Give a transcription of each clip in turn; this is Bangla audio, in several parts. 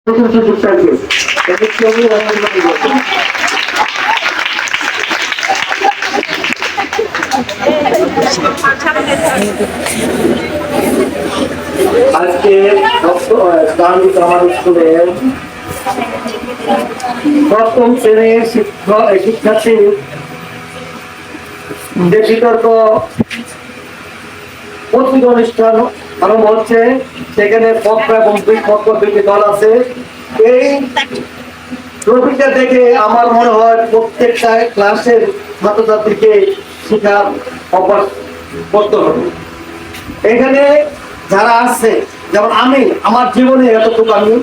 আজকে আমার স্কুলে প্রথম শ্রেণীর শিক্ষার্থী যে বিতর্ক পত্রিকা অনুষ্ঠান আরম্ভ হচ্ছে, সেখানে পক্ষ এবং বিপক্ষ দুটি দল আছে। এই ট্রফিটা দেখে আমার মনে হয় প্রত্যেকটা ক্লাসের ছাত্রছাত্রীকে শিক্ষার অভ্যাস করতে হবে। এখানে যারা আছে, যেমন আমি আমার জীবনে এতটুকু আমি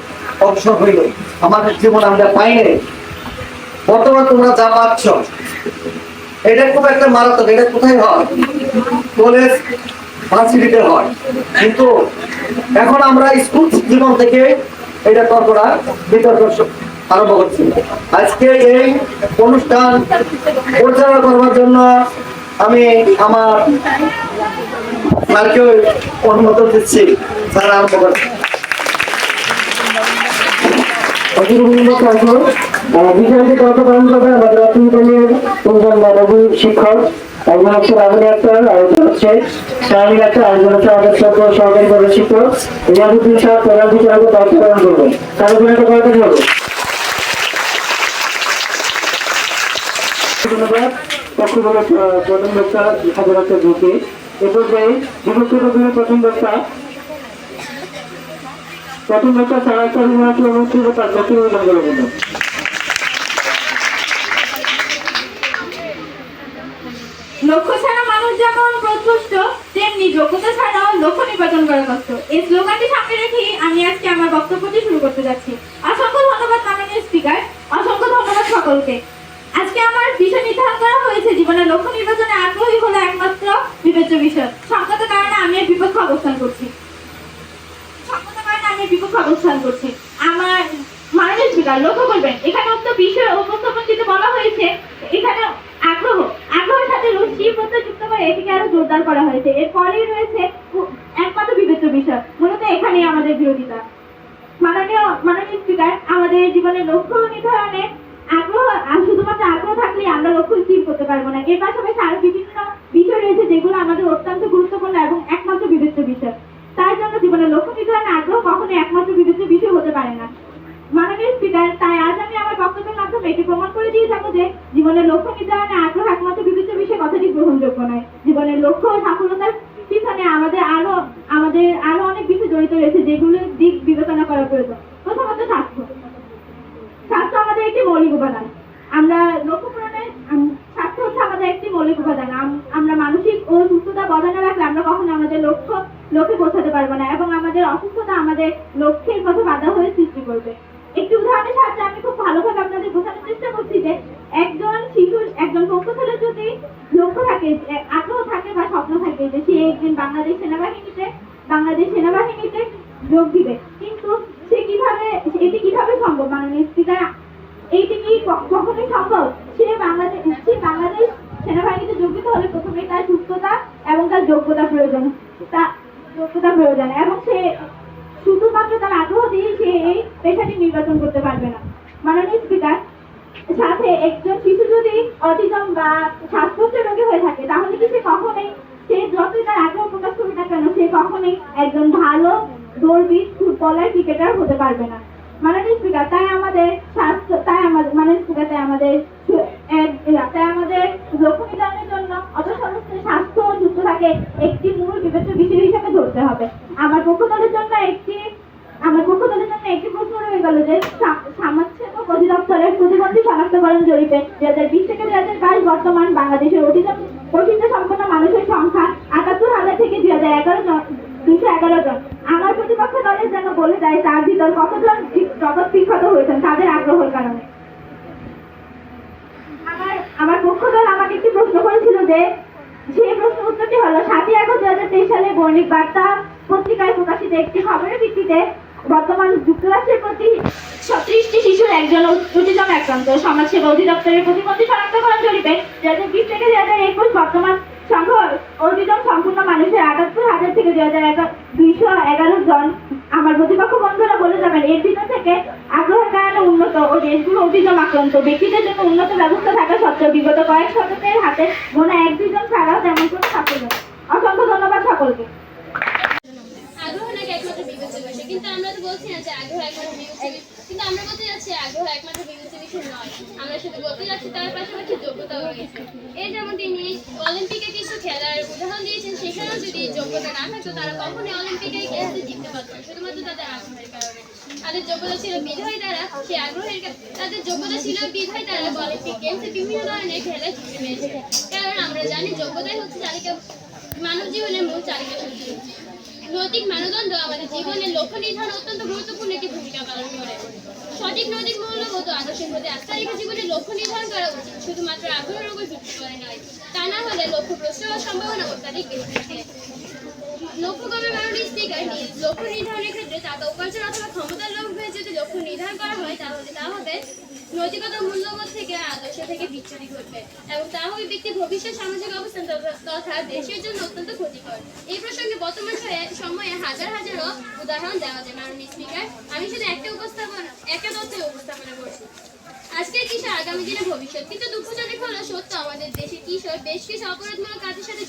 অবসর হইল, আমাদের জীবন আমরা পাই নাই। বর্তমান তোমরা যা পাচ্ছ এটা খুব একটা মারাত্মক। এটা কোথায় হয়? কলেজ ভার্সিটিতে হয়। কিন্তু এখন আমরা স্কুল জীবন থেকে এটা তর্কটা বিতর্ক আরম্ভ করছি। আজকে এই অনুষ্ঠান পরিচালনা করবার জন্য আমি আমার স্যারকে অনুমোদন দিচ্ছি। স্যার আরম্ভ করছি। শিক্ষক একজন হচ্ছে রাহুল আক্তার, আরেকজন হচ্ছে শাহিন আক্তার, আরেকজন হচ্ছে আমাদের সদ্য সহকারী প্রশিক্ষক রিয়াজুদ্দিন সাহেব প্রধান বিচারকের দায়িত্ব পালন করবেন। তার জন্য একটা কথা হবে। ধন্যবাদ। পক্ষগুলো প্রথম বক্তা হাজার হাজার ঢুকে এ পর্যায়ে বিভক্ত প্রথম বক্তা সারা অনুমতি তার জাতীয় নিবেদন করে বলল। লক্ষ্য ছাড়া মানুষ যেমন প্রত্যুষ্ট, তেমনি যোগ্যতা ছাড়াও লক্ষ্য নির্বাচন করা কষ্ট। এই স্লোগানটি সামনে রেখে আমি আজকে আমার বক্তব্যটি শুরু করতে যাচ্ছি। অসংখ্য ধন্যবাদ মাননীয় স্পিকার, অসংখ্য ধন্যবাদ সকলকে। আজকে আমার বিষয় নির্ধারণ করা হয়েছে জীবনের লক্ষ্য নির্বাচনে আগ্রহী হলো একমাত্র বিবেচ্য বিষয়। সংগত কারণে আমি এর বিপক্ষে অবস্থান করছি। আমার মাননীয় স্পিকার লক্ষ্য করবেন, এখানে উক্ত বিষয় উপস্থাপন দিতে বলা হয়েছে। এখানে আগ্রহের সাথে রুচি প্রত্যয় যুক্ত করে এটিকে আরো জোরদার করা হয়েছে। এরপরেই রয়েছে একমাত্র বিবেচ্য বিষয়। মূলত এখানেই আমাদের বিরোধিতা। মাননীয় স্পিকার, আমাদের জীবনের লক্ষ্য নির্ধারণে শুধুমাত্র আগ্রহ থাকলে আমরা লক্ষ্য স্থির করতে পারবো না। এর পাশাপাশি আরো বিভিন্ন বিষয় রয়েছে যেগুলো আমাদের অত্যন্ত গুরুত্বপূর্ণ এবং একমাত্র বিবেচ্য বিষয়। তার জন্য জীবনের লক্ষ্য নির্ধারণে আগ্রহ কখনো একমাত্র বিবেচ্য বিষয় হতে পারে না। মাননীয় স্পিকার, তাই আজ আমি আমার বক্তব্যের মাধ্যমে এটি প্রমাণ করে দিয়ে যাবো যে জীবনের লক্ষ্য নির্ধারণে আগ্রহ একমাত্র বিবেচ্য বিষয় কথাটি গ্রহণযোগ্য নয়। জীবনের লক্ষ্য ও সফলতার পিছনে আমাদের আরো অনেক বিষয় জড়িত রয়েছে, যেগুলোর দিক বিবেচনা করা প্রয়োজন। প্রথমত স্বাস্থ্য আমাদের একটি মৌলিক উপাদান। আমরা লক্ষ্য পূরণে স্বাস্থ্য হচ্ছে আমাদের একটি মৌলিক উপাদান। আমরা মানসিক ও সুস্থতা বজায় না রাখলে আমরা কখনো আমাদের লক্ষ্যে পৌঁছাতে পারবো না এবং আমাদের অসুস্থতা আমাদের লক্ষ্যের পথে বাধা হয়ে সৃষ্টি করবে। একটি উদাহরণের সাহায্যে আমি খুব ভালোভাবে আপনাদের বোঝানোর চেষ্টা করছি যে একজন পক্ষস্থলের যদি লক্ষ্য থাকে, আগ্রহ থাকে বা স্বপ্ন থাকে যে সে একদিন বাংলাদেশ সেনাবাহিনীতে যোগ দিবে, কিন্তু এটি কিভাবে সম্ভব? মাননীয় স্পিকার, এইটি কি কখনোই সম্ভব? সে বাংলাদেশ সেনাবাহিনীতে যোগ দিতে হলে প্রথমে তার সুস্থতা এবং তার যোগ্যতা প্রয়োজন এবং সে শুধুমাত্র তার আগ্রহ দিয়ে সে এই পেশাটি নির্বাচন করতে পারবে না। মাননীয় স্পিকার, সাথে একজন শিশু যদি অটিজম বা শ্বাসকষ্টের রোগী হয়ে থাকে, তাহলে কি সে যতই তার আগ্রহ প্রকাশ করবে না কেন, সে কখনোই একজন ভালো দৌড়বিদ, ফুটবলার, ক্রিকেটার হতে পারবে না। মাননীয় স্পিকার, তাই আমাদের লক্ষ্য নির্ধারণের জন্য স্বাস্থ্য ও সুস্থ থাকে একটি মূল বিবেচ্য বিষয় হিসেবে ধরতে হবে। আমার পক্ষ দলের জন্য একটি প্রশ্ন রয়ে গেল যে সমাজসেবা অধিদপ্তরের প্রতিবন্ধী শনাক্তকরণ জরিপে 2020 থেকে 2022 বর্তমান বাংলাদেশের অটিজম সম্পন্ন মানুষের সংখ্যা ৭৮,০০০ থেকে ২১১ জন। আমার প্রতিপক্ষ দলের যেন বলে দেয় তার ভিতর কতজন জগৎ বিখ্যাত হয়েছেন তাদের আগ্রহের কারণে। আমার পক্ষ দল আমাকে একটি প্রশ্ন করেছিল যে সেই প্রশ্ন উত্তরটি হলো 7ই আগস্ট 2023 সালে দৈনিক বার্তা পত্রিকায় প্রকাশিত একটি খবরের ভিত্তিতে বর্তমান যুক্তরাষ্ট্রের প্রতি 36টি শিশুর একজন অটিজম আক্রান্ত। সমাজসেবা অধিদপ্তরের প্রতিবন্ধী শনাক্তকরণ জরিপে 2020 থেকে 2021 বর্তমান সংখ্যা অটিজম সম্পূর্ণ মানুষের ৭৮,০০০ থেকে ২১১ জন। আমার প্রতিপক্ষ বন্ধুরা বলে যাবেন এর ভিতর থেকে আগ্রহের কারণে উন্নত ও দেশগুলো অভিযোগ আক্রান্ত ব্যক্তিদের জন্য উন্নত ব্যবস্থা থাকা সত্ত্বেও বিগত কয়েক শতকের হাতে গোনা এক দুজন ছাড়াও তেমন কোনো সাফল্য নেই। অসংখ্য ধন্যবাদ সকলকে। আগ্রহ নাকি একমাত্র বিবেচ্য বিষয়, কিন্তু আমরা তো বলছি না যে আগ্রহ একমাত্র বিবেচ্য বিষয়, কিন্তু আমরা বলতে যাচ্ছি আগ্রহ একমাত্র বিবেচ্য বিষয় নয়। আমরা শুধু বলতে যাচ্ছি তার পাশাপাশি যোগ্যতাও রয়েছে। এই যেমন তিনি অলিম্পিকে কিছু খেলার উদাহরণ দিয়েছেন, সেখানেও যদি যোগ্যতা না থাকতো তারা কখনোই অলিম্পিকে গেমসে জিততে পারত না, শুধুমাত্র তাদের আগ্রহের কারণে। তাদের যোগ্যতা ছিল বিধায় তারা সেই আগ্রহের তাদের যোগ্যতা ছিল বিধায় তারা অলিম্পিক গেমসে বিভিন্ন ধরনের খেলায় জিততে পেরেছে। কারণ আমরা জানি যোগ্যতাই হচ্ছে চালিকা মানব জীবনের মূল চালিকা শক্তি। নৈতিক মানদণ্ড আমাদের জীবনের লক্ষ্য নির্ধারণ অত্যন্ত গুরুত্বপূর্ণ একটি ভূমিকা পালন করে। সঠিক নৈতিক মূল্যবোধ ও আদর্শের প্রতি আস্থা রেখে জীবনের লক্ষ্য নির্ধারণ করা উচিত, শুধুমাত্র আগ্রহের উপর ভিত্তি করে নয়। তা না হলে লক্ষ্য ভ্রষ্ট হওয়ার সম্ভাবনা অত্যাধিক বেশি থাকে। লক্ষ্যকর্মী মানুষ স্পিকার লক্ষ্য নির্ধারণের ক্ষেত্রে টাকা উপার্জন অথবা ক্ষমতার লোভে যদি লক্ষ্য নির্ধারণ করা হয় তাহলে তা হবে নৈতিকতা মূল্যবোধ থেকে আদর্শ থেকে বিচ্যুতি ঘটবে এবং তা হবে ব্যক্তির ভবিষ্যৎ সামাজিক অবস্থান তথা দেশের জন্য অত্যন্ত ক্ষতিকর। এই প্রসঙ্গে বর্তমান সময়ে হাজার হাজারো উদাহরণ দেওয়া যায়। মাননীয় স্পিকার, আমি শুধু একটা তথ্যে উপস্থাপনা করছি। আজকের কিশোর আগামী দিনে ভবিষ্যৎ, কিন্তু দুঃখজনক হলো সত্য আমাদের দেশের কিশোর বেশ কিছু অপরাধমূলক কাজের সাথে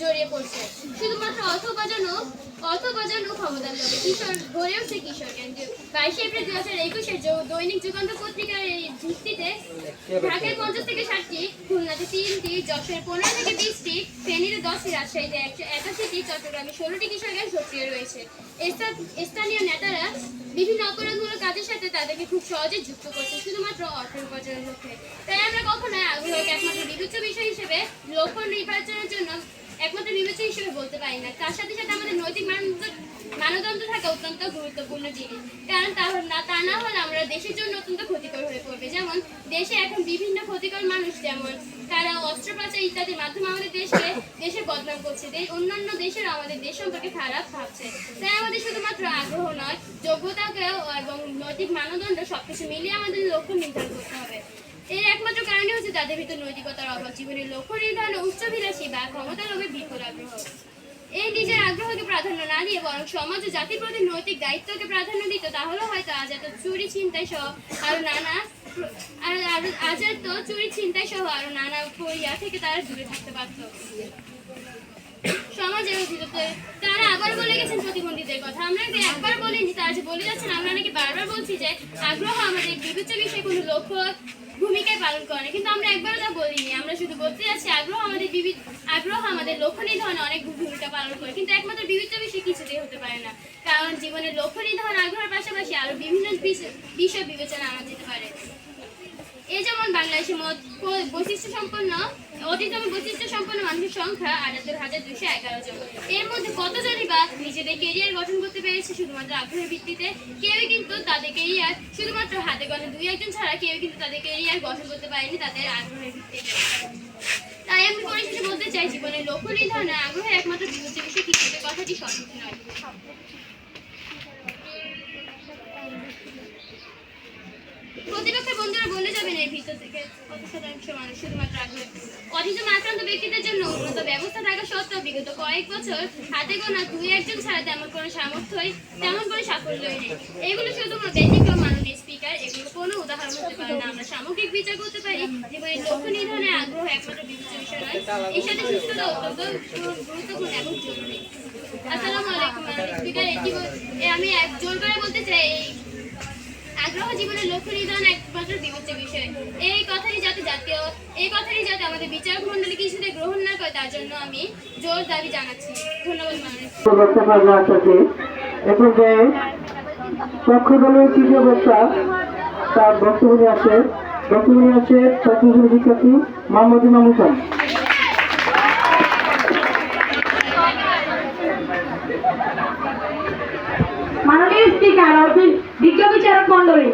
জড়িয়ে পড়ছে। শুধুমাত্র অর্থ বাজানো ক্ষমতার লোভে কিশোর গড়ে উঠছে কিশোর কেন্দ্র। 22 এপ্রিল 2021 দৈনিক যুগান্তর পত্রিকার ভিত্তিতে ঢাকায় 50 থেকে 60টি, খুলনাতে 3টি, যশোরে 15 থেকে 20টি, ফেনীতে 10টি, রাজশাহীতে 181টি, চট্টগ্রামে 16টি কিশোর গ্যাং সক্রিয় রয়েছে। স্থানীয় নেতারা বিভিন্ন অপরাধমূলক কাজের সাথে তাদেরকে খুব সহজে যুক্ত করছে শুধুমাত্র অর্থ উপার্জনের লক্ষ্যে। তাই আমরা কখনোই আগ্রহকে একমাত্র বিবেচ্য বিষয় হিসেবে লক্ষ্য নির্বাচনের জন্য একমাত্র বিবেচ্য হিসেবে বলতে পারি না। তার সাথে সাথে আমাদের নৈতিক মানদণ্ড থাকা অত্যন্ত গুরুত্বপূর্ণ জিনিস, কারণ তা না হলে আমরা দেশের জন্য অত্যন্ত ক্ষতিকর হয়ে পড়বে। যেমন দেশে এখন বিভিন্ন ক্ষতিকর মানুষ, যেমন তারা অস্ত্র পাচার ইত্যাদির মাধ্যমে আমাদের দেশের বদনাম করছে, অন্যান্য দেশের আমাদের দেশ সম্পর্কে খারাপ ভাবছে। তাই আমাদের শুধুমাত্র আগ্রহ নয়, যোগ্যতাকেও এবং নৈতিক মানদণ্ড সবকিছু মিলিয়ে আমাদের লক্ষ্য নির্ধারণ করতে হবে। এর একমাত্র কারণই হচ্ছে তাদের ভিতর নৈতিকতার অভাব, জীবনের লক্ষ্য নির্ধারণ উচ্চাভিলাষী বা ক্ষমতার লোভে বিপুল আগ্রহ। এই নিজের আগ্রহকে প্রাধান্য না দিয়ে বরং সমাজ ও জাতির প্রতি নৈতিক দায়িত্বকে প্রাধান্য দিত, তাহলে হয়তো আজ এত চুরি ছিনতাই সহ আরো নানা পরিয়া থেকে তারা দূরে থাকতে পারত। সমাজের অধিকতে তারা আবার বলে গেছেন প্রতিবন্ধীদের কথা। আমরা একবার বলিনি, তারা যে বলে যাচ্ছেন আমরা নাকি বারবার বলছি যে আগ্রহ আমাদের বিবেচ্য বিষয়ে কোনো লক্ষ্য ভূমিকায় পালন করে, কিন্তু আমরা একবারও তা বলিনি। আমরা শুধু বলতে যাচ্ছি আগ্রহ আমাদের লক্ষ্য নির্ধারণে অনেক ভূমিকা পালন করে, কিন্তু একমাত্র বিবেচ্য বিষয় কিছুতেই হতে পারে না, কারণ জীবনের লক্ষ্য নির্ধারণ আগ্রহের পাশাপাশি আরো বিভিন্ন বিষয় বিবেচনা আনা যেতে পারে। এই যেমন বাংলাদেশের অতিতম বৈশিষ্ট্য সম্পন্ন মানুষের সংখ্যা ৭৮,২১১ জন। এর মধ্যে কতজনই বা নিজেদের কেরিয়ার গঠন করতে পেরেছে শুধুমাত্র আগ্রহের ভিত্তিতে? কেউই কিন্তু তাদের কেরিয়ার শুধুমাত্র হাতে গোনা 2-1 ছাড়া কেউই কিন্তু তাদের কেরিয়ার গঠন করতে পারেনি তাদের আগ্রহের ভিত্তিতে। তাই আমি পরিশেষে বলতে চাই, জীবনের লক্ষ্য নির্ধারণে আগ্রহের একমাত্র বিবেচ্য বিষয় কিছুতে কথাটি সঠিক নয়। প্রতিপক্ষের বন্ধুরা বলে যাবেন এর ভিতর থেকে কত শতাংশ মানুষ শুধুমাত্র আগ্রহ। অটিজম আক্রান্ত ব্যক্তিদের জন্য উন্নত ব্যবস্থা থাকা সত্ত্বেও বিগত কয়েক বছর হাতে গোনা 2-1 ছাড়া তেমন কোনো সাফল্যই নেই। এগুলো শুধুমাত্র ব্যতিক্রম। মাননীয় স্পিকার, এগুলো কোনো উদাহরণ হতে পারে না। আমরা সামগ্রিক বিচার করতে পারি জীবনের লক্ষ্য নির্ধারণে আগ্রহ একমাত্র বিবেচ্য বিষয় নয়, এর সাথে সুস্থতা অত্যন্ত গুরুত্বপূর্ণ এবং জরুরি। আসসালামু আলাইকুম মাননীয় স্পিকার, আমি জোর করে বলতে চাই আগ্রহ জীবনের লক্ষ্য নির্ধারণ একমাত্র বিবেচ্য বিষয়। এই কথাটি যাতে আমাদের বিচারক মন্ডলী কিছুতে গ্রহণ না করে তার জন্য আমি জোর দাবি জানাচ্ছি। ধন্যবাদ মাননীয়। পক্ষ দলের তৃতীয় বক্তা তার বক্তব্য নিয়ে আসে ছাত্রী শিক্ষার্থী মোহাম্মদ ইমাম হোসেন। মাননীয় স্পিকার, বিজ্ঞ বিচারক মন্ডলী,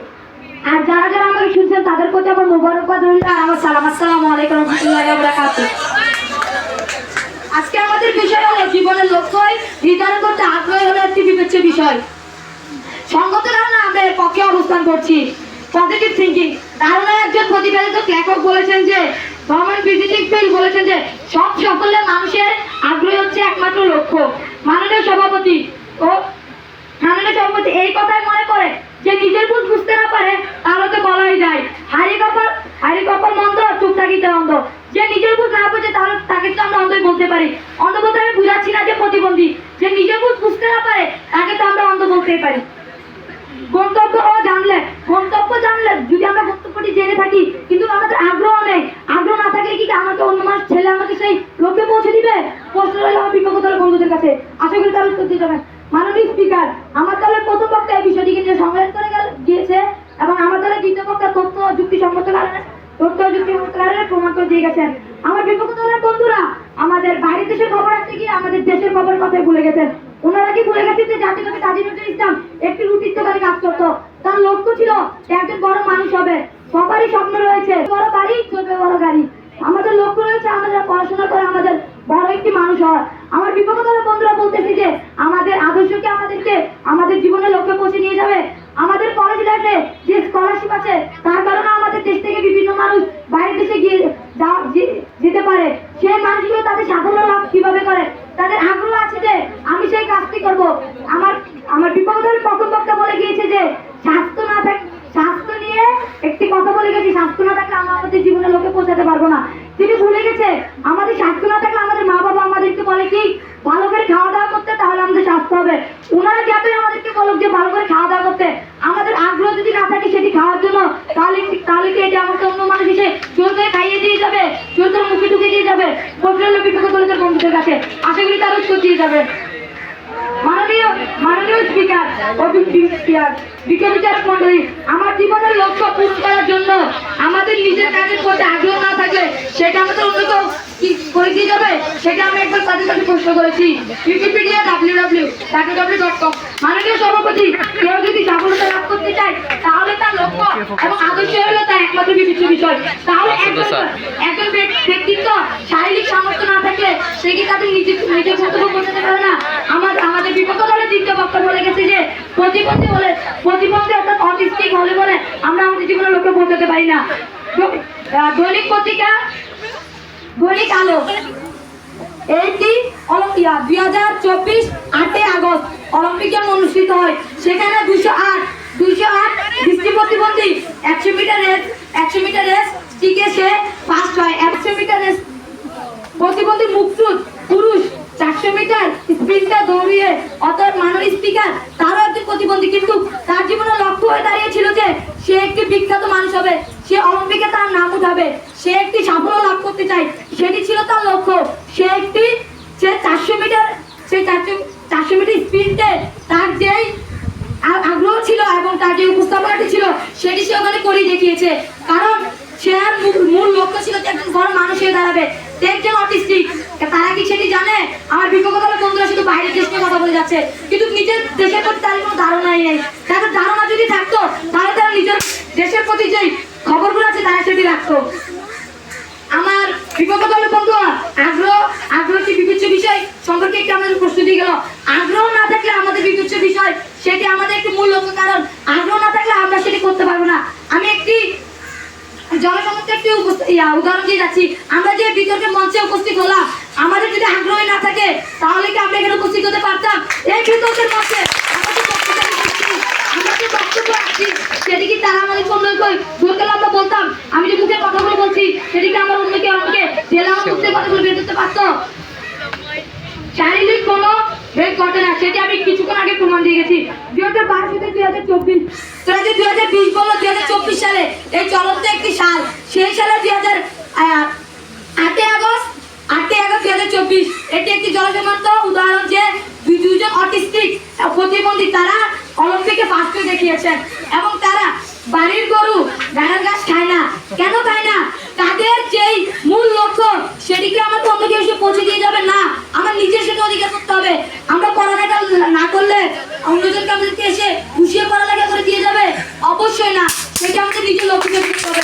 আর যারা যারা আমাকে শুনছেন তাদের প্রতি আমার মোবারকবাদ রইল আর আমার সালাম। আসসালামু আলাইকুম ওয়া রাহমাতুল্লাহি ওয়া বারাকাতুহু। আজকে আমাদের বিষয় হলো জীবনের লক্ষ্য নির্ধারণ করতে আগ্রহ হলো একটি বিবেচ্য বিষয়। সঙ্গত ধারণা আমরা এর পক্ষে অবস্থান করছি। পজিটিভ থিঙ্কিং ধারণা একজন প্রতিবেদক লেখক বলেছেন যে গভর্নমেন্ট ভিজিটিং ফিল্ড বলেছেন যে সব সকলের মানুষের আগ্রহ হচ্ছে একমাত্র লক্ষ্য। মাননীয় সভাপতি ও কথাই মনে করে, যে নিজের ভুল বুঝতে না পারে তাহলে তো বলাই যায় হাড়ি কপাল মন্দ, চুপ থাকিতে অন্ধ। যে নিজের ভুল না বুঝে তাহলে তাকে তো আমরা অন্ধই বলতে পারি। অন্ধ বলতে আমি বুঝাচ্ছি না যে প্রতিবন্ধী, যে নিজের ভুল বুঝতে না পারে তাকে তো আমরা অন্ধ বলতেই পারি। গন্তব্য জানলে যদি আমরা গন্তব্যটি জেনে থাকি কিন্তু আমাদের আগ্রহ নেই, আগ্রহ না থাকলে কি আমাকে অন্য মানুষ ছেলে আমাকে সেই লক্ষ্যে পৌঁছে দিবে? প্রশ্ন রইল আমার বিপক্ষ দলের বন্ধুদের কাছে, আশা করি তার উত্তর দিয়ে যাবেন। মাননীয় স্পিকার, আমার দলের প্রথম বক্তা এই বিষয়টিকে নিয়ে সংগ্রাম করে গিয়েছে এবং আমার দলের দ্বিতীয় বক্তা তথ্য যুক্তিসম্মত কারণে প্রমাণ করে দিয়ে গেছেন। আমার বিপক্ষ দলের বন্ধুরা আমাদের বাইরের দেশের খবর আসতে গিয়ে আমাদের দেশের খবরের কথাই ভুলে গেছেন। ওনারা কি ভুলে গেছেন যে জাতীয় কবি কাজী নজরুল ইসলাম একটি রুটিত্বকারী কাজ করত। তার লক্ষ্য ছিল একজন বড় মানুষ হবে। সবারই স্বপ্ন রয়েছে বড় বাড়ি, চলবে বড় গাড়ি। আমাদের লক্ষ্য রয়েছে আমাদের পড়াশোনা করে আমাদের বড় একটি মানুষ হওয়ার। আমার বিপক্ষ দলের বন্ধুরা বলতেছে যে আমাদের আদর্শকে আমাদেরকে আমাদের জীবনের লক্ষ্যে পৌঁছে নিয়ে যাবে। আমাদের কলেজ লাইফে যে স্কলারশিপ আছে তার কারণে আমাদের দেশ থেকে বিভিন্ন মানুষ বাইরের দেশে গিয়ে যেতে পারে। সেই মানুষগুলো তাদের সাফল্য লাভ কিভাবে করে, তাদের আগ্রহ আছে যে আমি সেই কাজটি করব। আমার বিপক্ষ দলের প্রথম বক্তা বলে গিয়েছে যে স্বাস্থ্য নিয়ে একটি কথা বলে গেছি, স্বাস্থ্য না থাকলে আমরা আমাদের জীবনের লক্ষ্যে পৌঁছাতে পারবো না। তিনি ভুলে গেছে আমাদের স্বাস্থ্য না থাকলে আমাদের মা বাবা আমাদেরকে বলে কি ভালো করে খাওয়া দাওয়া করতে, তাহলে আমাদের স্বাস্থ্য হবে। ওনারা যাতে আমাদেরকে বলুক যে ভালো করে খাওয়া দাওয়া করতে, আমাদের আগ্রহ যদি না থাকে সেটি খাওয়ার জন্য, তাহলে কি এটি আমাকে অন্য মানুষ এসে জোর করে খাইয়ে দিয়ে যাবে, জোর করে মুখে ঢুকে দিয়ে যাবে? প্রশ্ন বিপক্ষ দলের বন্ধুদের কাছে, আশা করি তার উত্তর দিয়ে যাবে। মাননীয় স্পিকার ও বিচারক মন্ডলী, আমার জীবনের লক্ষ্য পূরণ করার জন্য আমাদের নিজের কাজের প্রতি আগ্রহ না থাকলে সেটা আমাদের অন্য কেউ কি করে দিয়ে যাবে? সেটা আমি একবার তাদের কাছে প্রশ্ন করেছি। Wikipedia www.com। মাননীয় সভাপতি, কেউ যদি সফলতা লাভ করতে চায় তাহলে তার লক্ষ্য এবং আদর্শ হলো তার একমাত্র বিবেচ্য বিষয়। তাহলে একজন ব্যক্তিত্ব শারীরিক সামর্থ্য না থাকলে সে কি তাদের নিজের কর্তব্য বোঝাতে পারে না? আমাদের বিপক্ষ দলের দ্বিতীয় বক্তা বলে গেছে যে প্রতিবন্ধী অর্থাৎ অটিস্টিক হলে বলে আমরা আমাদের জীবনের লক্ষ্যে পৌঁছাতে পারি না। দৈনিক পত্রিকা দৈনিক আলো এইটি 2024 8 আগস্ট অলিম্পিক গেম অনুষ্ঠিত হয়। সেখানে 208 দৃষ্টি প্রতিবন্ধী 100 মিটার রেস টিকে সে ফার্স্ট হয়। 100 মিটার রেস প্রতিবন্ধী মুক্তুদ পুরুষ 400 মিটার স্প্রিন্টে দৌড়িয়ে, অর্থাৎ মাননীয় স্পিকার তারও একজন প্রতিবন্ধী, কিন্তু তার জীবনের লক্ষ্য হয়ে দাঁড়িয়েছিল যে সে একটি বিখ্যাত মানুষ হবে, সে অলিম্পিকে তার নাম উঠাবে, সে একটি সাফল্য লাভ করতে চায়, সেটি ছিল তার লক্ষ্য। সে 400 মিটার স্প্রিন্টে তার যেই আগ্রহ ছিল এবং তার যে উপস্থাপনাটি ছিল সেটি সে ওখানে করেই দেখিয়েছে। কারণ সে মূল লক্ষ্য ছিল যে একজন বড় মানুষ হয়ে দাঁড়াবে, একজন অটিস্টিক। তারা কি সেটি জানে? আমার বিপক্ষ দলের বন্ধুরা শুধু বাইরের দেশ নিয়ে কথা বলে যাচ্ছে, কিন্তু নিজের দেশের প্রতি তাদের কোনো ধারণাই নেই। তাদের ধারণা যদি থাকতো তাহলে তারা নিজের দেশের প্রতি যেই খবরগুলো আছে তারা সেটি রাখতো। আমার বিপক্ষ দলের বন্ধুরা আগ্রহ কি বিবেচ্য বিষয় সম্পর্কে একটি আমাদের প্রস্তুতি গেল। আগ্রহ না থাকলে আমাদের বিবেচ্য বিষয় সেটি আমাদের একটি মূল লক্ষ্য, কারণ আগ্রহ না থাকলে আমরা সেটি করতে পারবো না। আমি একটি জনসমক্ষে একটি উদাহরণ দিয়ে যাচ্ছি। আমরা যে বিতর্কের মঞ্চে উপস্থিত হলাম, আমাদের যদি আগ্রহ না থাকে তাহলে কি আমরা এখানে উপস্থিত হতে পারতাম? এই বিতর্কের মঞ্চে আমরা যে বক্তব্য রাখছি সেটি কি তারা আমাদের সম্মান ধরতে আমরা বলতাম? আমি যে মুখে কথাগুলো বলছি সেটি কি আমার অন্য কেউ আমাকে জেলা মুখে কথাগুলো বের করতে পারতো? শারীরিক কোনো ব্রেক ঘটে না, সেটি আমি কিছুক্ষণ আগে প্রমাণ দিয়ে গেছি। 2012 থেকে 2024 2020 বললো 2024 সালে এই চলন্ত একটি সাল, সেই সালে 8 আগস্ট 2024 এটি একটি জলজমান্ত উদাহরণ যে দুজন অটিস্টিক প্রতিবন্ধী তারা অলিম্পিকে ফার্স্ট হয়ে দেখিয়েছেন এবং তারা বাড়ির গরু ভেড়ার ঘাস খায় না। কেন খায় না? তাদের যেই মূল লক্ষ্য সেটিকে আমাকে অন্য কেউ এসে পৌঁছে দিয়ে যাবে না, আমার নিজের সেটা অধিকার করতে হবে। আমরা পড়ালেখা না করলে অন্যজনকে আমাদেরকে এসে ঘুষিয়ে পড়ালেখা করে দিয়ে যাবে? অবশ্যই না, সেটা আমাদের নিজের লক্ষ্যকে করতে হবে।